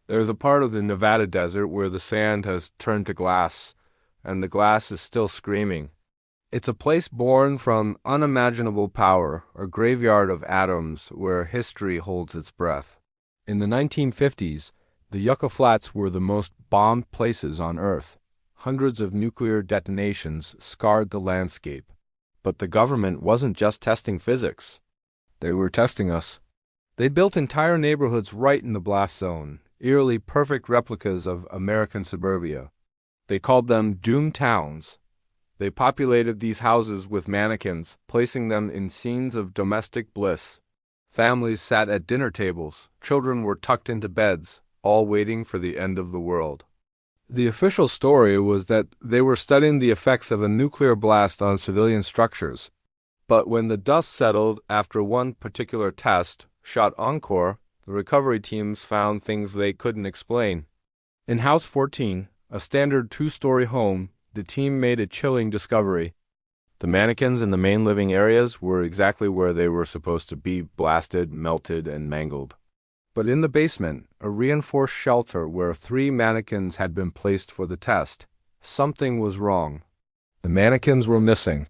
There's a part of the Nevada desert where the sand has turned to glass, and the glass is still screaming. It's a place born from unimaginable power, a graveyard of atoms where history holds its breath. In the 1950s, the Yucca Flats were the most bombed places on Earth. Hundreds of nuclear detonations scarred the landscape. But the government wasn't just testing physics. They were testing us. They built entire neighborhoods right in the blast zone, eerily perfect replicas of American suburbia. They called them doomed towns. They populated these houses with mannequins, placing them in scenes of domestic bliss. Families sat at dinner tables, children were tucked into beds, all waiting for the end of the world. The official story was that they were studying the effects of a nuclear blast on civilian structures. But when the dust settled after one particular test, shot Encore, the recovery teams found things they couldn't explain. In House 14, a standard two-story home, the team made a chilling discovery. The mannequins in the main living areas were exactly where they were supposed to be, blasted, melted, and mangled. But in the basement, a reinforced shelter where 3 mannequins had been placed for the test, something was wrong. The mannequins were missing.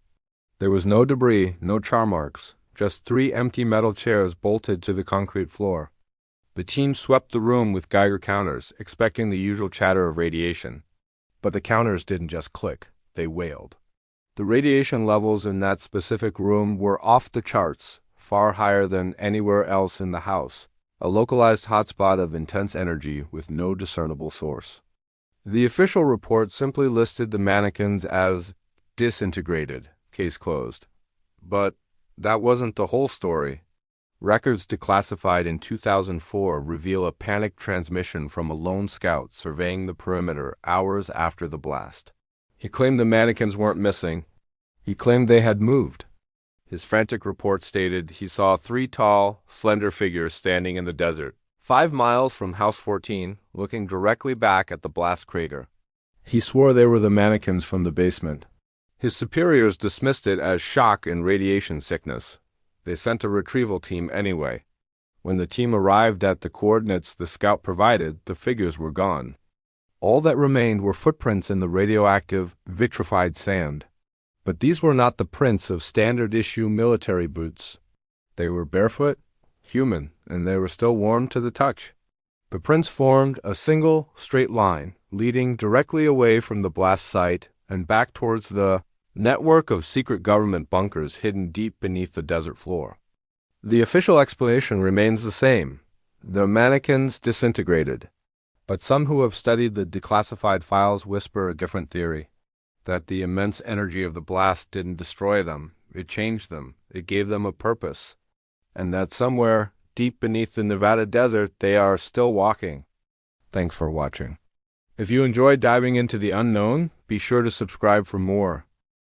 There was no debris, no char marks, just 3 empty metal chairs bolted to the concrete floor. The team swept the room with Geiger counters, expecting the usual chatter of radiation. But the counters didn't just click, they wailed. The radiation levels in that specific room were off the charts, far higher than anywhere else in the house. A localized hotspot of intense energy with no discernible source. The official report simply listed the mannequins as disintegrated, case closed. But that wasn't the whole story. Records declassified in 2004 reveal a panicked transmission from a lone scout surveying the perimeter hours after the blast. He claimed the mannequins weren't missing. He claimed they had moved. His frantic report stated he saw 3 tall, slender figures standing in the desert, 5 miles from House 14, looking directly back at the blast crater. He swore they were the mannequins from the basement. His superiors dismissed it as shock and radiation sickness. They sent a retrieval team anyway. When the team arrived at the coordinates the scout provided, the figures were gone. All that remained were footprints in the radioactive, vitrified sand. But these were not the prints of standard-issue military boots. They were barefoot, human, and they were still warm to the touch. The prints formed a single, straight line, leading directly away from the blast site and back towards the network of secret government bunkers hidden deep beneath the desert floor. The official explanation remains the same. The mannequins disintegrated. But some who have studied the declassified files whisper a different theory. That the immense energy of the blast didn't destroy them, it changed them, it gave them a purpose, and that somewhere, deep beneath the Nevada desert, they are still walking. Thanks for watching. If you enjoyed diving into the unknown, be sure to subscribe for more.